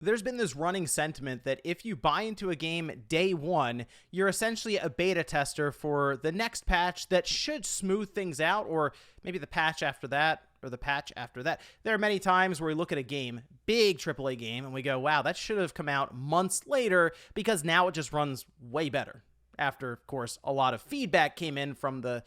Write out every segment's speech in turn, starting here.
There's been this running sentiment that if you buy into a game day one, you're essentially a beta tester for the next patch that should smooth things out, or maybe the patch after that, or the patch after that. There are many times where we look at a game, big AAA game, and we go, wow, that should have come out months later because now it just runs way better. After, of course, a lot of feedback came in from the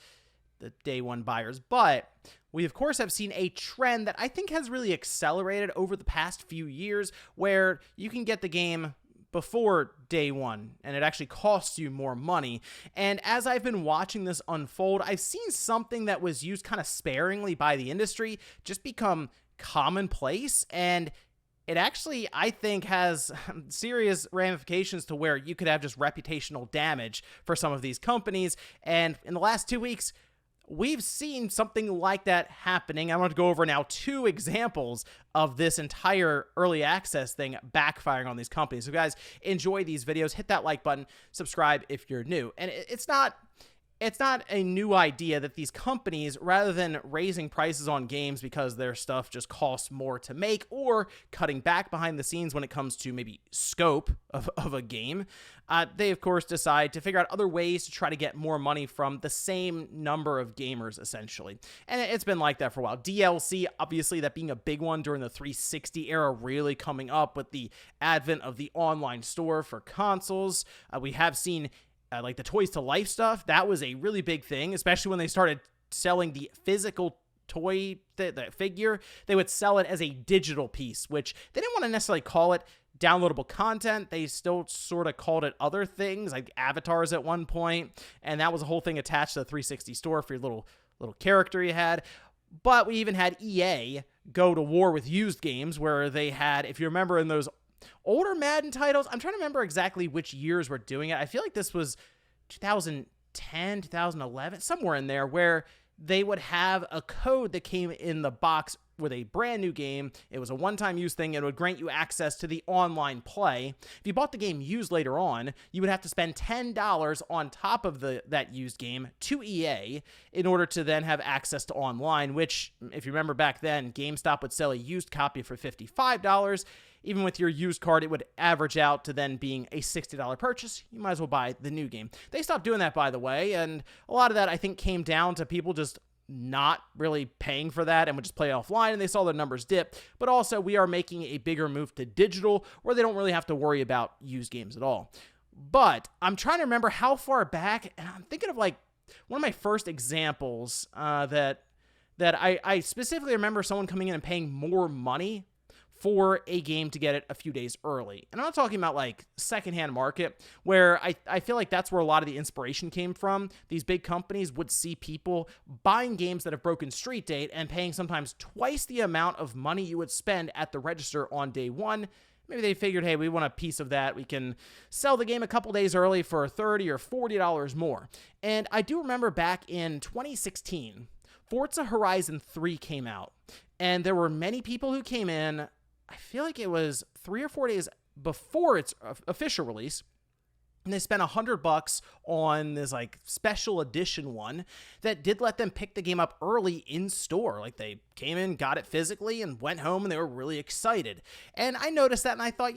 day one buyers. But we, of course, have seen a trend that I think has really accelerated over the past few years where you can get the game before day one and it actually costs you more money. And as I've been watching this unfold, I've seen something that was used kind of sparingly by the industry just become commonplace, and it actually, I think, has serious ramifications to where you could have just reputational damage for some of these companies. And in the last 2 weeks, we've seen something like that happening. I want to go over now 2 examples of this entire early access thing backfiring on these companies. So guys, enjoy these videos. Hit that like button. Subscribe if you're new. And it's not a new idea that these companies, rather than raising prices on games because their stuff just costs more to make, or cutting back behind the scenes when it comes to maybe scope of a game, they, of course, decide to figure out other ways to try to get more money from the same number of gamers, essentially. And it's been like that for a while. DLC, obviously, that being a big one during the 360 era, really coming up with the advent of the online store for consoles. We have seen like the Toys to Life stuff. That was a really big thing, especially when they started selling the physical toy, the figure. They would sell it as a digital piece, which they didn't want to necessarily call it downloadable content. They still sort of called it other things, like avatars at one point, and that was a whole thing attached to the 360 store for your little character you had. But we even had EA go to war with used games, where they had, if you remember in those older Madden titles, I'm trying to remember exactly which years we're doing it. I feel like this was 2010, 2011, somewhere in there, where they would have a code that came in the box with a brand new game. It was a one-time use thing, and it would grant you access to the online play. If you bought the game used later on, you would have to spend $10 on top of that used game to EA in order to then have access to online, which, if you remember back then, GameStop would sell a used copy for $55. Even with your used card, it would average out to then being a $60 purchase. You might as well buy the new game. They stopped doing that, by the way, and a lot of that, I think, came down to people just not really paying for that and would just play offline, and they saw their numbers dip. But also, we are making a bigger move to digital, where they don't really have to worry about used games at all. But I'm trying to remember how far back, and I'm thinking of like one of my first examples that I specifically remember someone coming in and paying more money for a game to get it a few days early. And I'm not talking about like secondhand market, where I feel like that's where a lot of the inspiration came from. These big companies would see people buying games that have broken street date and paying sometimes twice the amount of money you would spend at the register on day one. Maybe they figured, hey, we want a piece of that. We can sell the game a couple days early for $30 or $40 more. And I do remember back in 2016, Forza Horizon 3 came out, and there were many people who came in, I feel like it was 3 or 4 days before its official release, and they spent $100 on this like special edition one that did let them pick the game up early in store. Like they came in, got it physically, and went home, and they were really excited. And I noticed that, and I thought,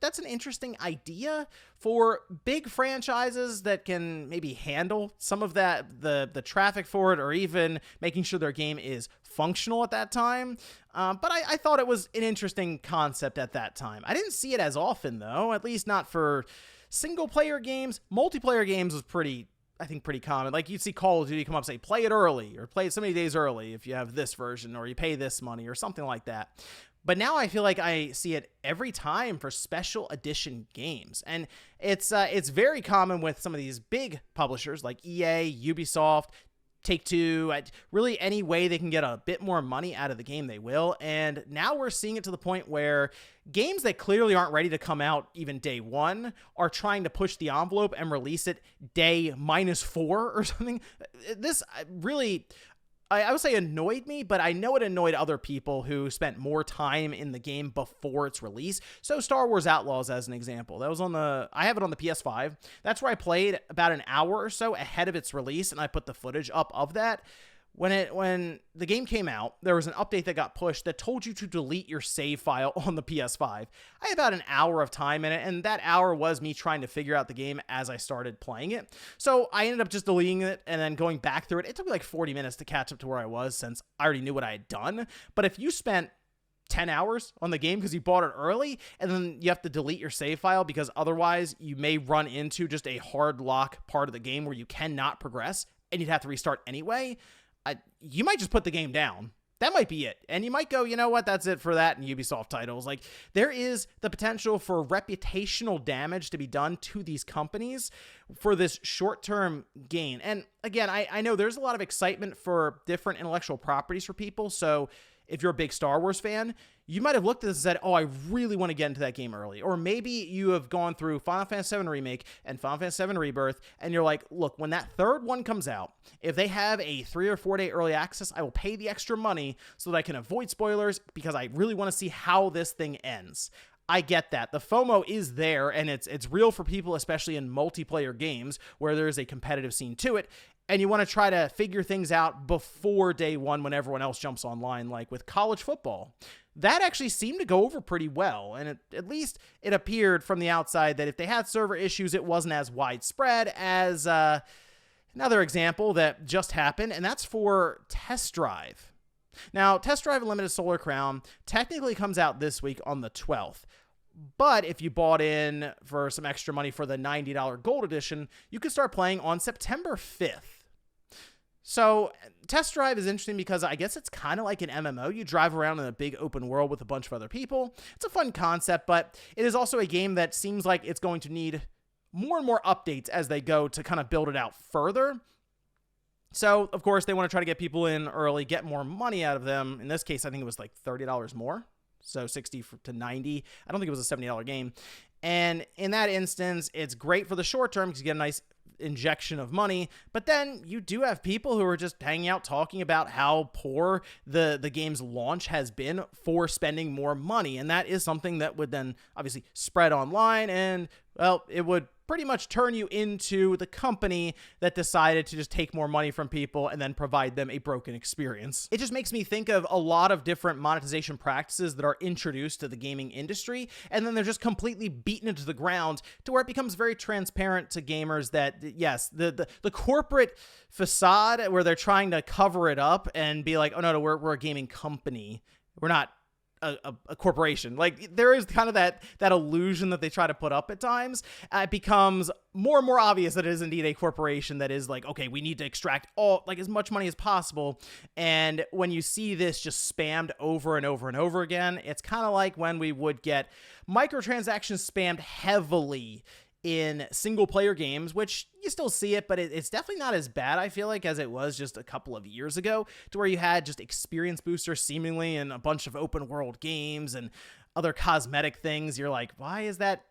that's an interesting idea for big franchises that can maybe handle some of that, the traffic for it, or even making sure their game is functional at that time. But I thought it was an interesting concept at that time. I didn't see it as often, though, at least not for single-player games. Multiplayer games was pretty common. Like, you'd see Call of Duty come up and say, play it early, or play it so many days early if you have this version, or you pay this money, or something like that. But now I feel like I see it every time for special edition games. And it's very common with some of these big publishers like EA, Ubisoft, Take-Two. Really any way they can get a bit more money out of the game, they will. And now we're seeing it to the point where games that clearly aren't ready to come out even day one are trying to push the envelope and release it day -4 or something. This really, I would say, annoyed me, but I know it annoyed other people who spent more time in the game before its release. So Star Wars Outlaws, as an example, that was I have it on the PS5. That's where I played about an hour or so ahead of its release, and I put the footage up of that. When the game came out, there was an update that got pushed that told you to delete your save file on the PS5. I had about an hour of time in it, and that hour was me trying to figure out the game as I started playing it. So I ended up just deleting it and then going back through it. It took me like 40 minutes to catch up to where I was since I already knew what I had done. But if you spent 10 hours on the game because you bought it early, and then you have to delete your save file because otherwise you may run into just a hard lock part of the game where you cannot progress and you'd have to restart anyway, you might just put the game down. That might be it. And you might go, you know what, that's it for that in Ubisoft titles. Like, there is the potential for reputational damage to be done to these companies for this short-term gain. And again, I know there's a lot of excitement for different intellectual properties for people. So if you're a big Star Wars fan, you might have looked at this and said, oh, I really want to get into that game early. Or maybe you have gone through Final Fantasy VII Remake and Final Fantasy VII Rebirth, and you're like, look, when that third one comes out, if they have a 3 or 4 day early access, I will pay the extra money so that I can avoid spoilers because I really want to see how this thing ends. I get that. The FOMO is there, and it's real for people, especially in multiplayer games where there is a competitive scene to it. And you want to try to figure things out before day one when everyone else jumps online, like with college football. That actually seemed to go over pretty well, and at least it appeared from the outside that if they had server issues, it wasn't as widespread as another example that just happened, and that's for Test Drive. Now, Test Drive Unlimited Solar Crown technically comes out this week on the 12th. But if you bought in for some extra money for the $90 Gold Edition, you could start playing on September 5th. So Test Drive is interesting because I guess it's kind of like an MMO. You drive around in a big open world with a bunch of other people. It's a fun concept, but it is also a game that seems like it's going to need more and more updates as they go to kind of build it out further. So, of course, they want to try to get people in early, get more money out of them. In this case, I think it was like $30 more. So 60 to 90. I don't think it was a $70 game. And in that instance, it's great for the short term because you get a nice injection of money, but then you do have people who are just hanging out talking about how poor the game's launch has been for spending more money, and that is something that would then obviously spread online, and well, it would pretty much turn you into the company that decided to just take more money from people and then provide them a broken experience. It just makes me think of a lot of different monetization practices that are introduced to the gaming industry, and then they're just completely beaten into the ground to where it becomes very transparent to gamers that, yes, the corporate facade where they're trying to cover it up and be like, oh no, we're a gaming company. We're not a corporation. Like, there is kind of that illusion that they try to put up at times. It becomes more and more obvious that it is indeed a corporation that is like, okay, we need to extract as much money as possible. And when you see this just spammed over and over and over again, it's kind of like when we would get microtransactions spammed heavily in single player games, which you still see it, but it's definitely not as bad, I feel like, as it was just a couple of years ago, to where you had just experience boosters seemingly in a bunch of open world games and other cosmetic things. You're like, why is that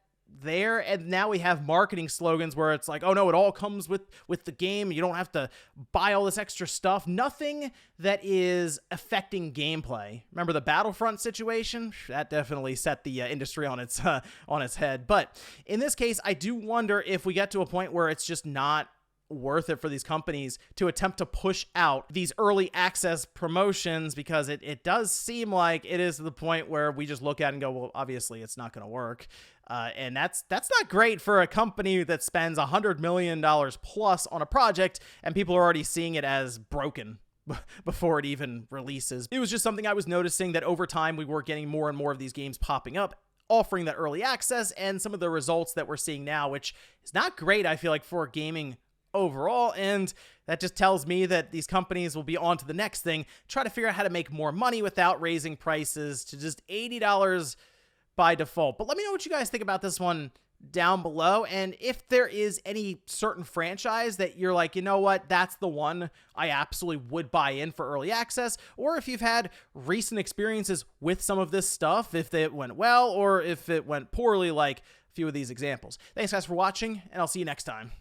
there? And now we have marketing slogans where it's like, oh no, it all comes with the game. You don't have to buy all this extra stuff. Nothing that is affecting gameplay. Remember the Battlefront situation? That definitely set the industry on its head. But in this case, I do wonder if we get to a point where it's just not worth it for these companies to attempt to push out these early access promotions, because it does seem like it is to the point where we just look at it and go, well, obviously it's not going to work. And that's not great for a company that spends $100 million plus on a project and people are already seeing it as broken before it even releases. It was just something I was noticing, that over time we were getting more and more of these games popping up, offering that early access, and some of the results that we're seeing now, which is not great, I feel like, for gaming overall. And that just tells me that these companies will be on to the next thing, try to figure out how to make more money without raising prices to just $80 by default. But let me know what you guys think about this one down below, and if there is any certain franchise that you're like, you know what, that's the one I absolutely would buy in for early access, or if you've had recent experiences with some of this stuff, if it went well or if it went poorly, like a few of these examples. Thanks guys for watching, and I'll see you next time.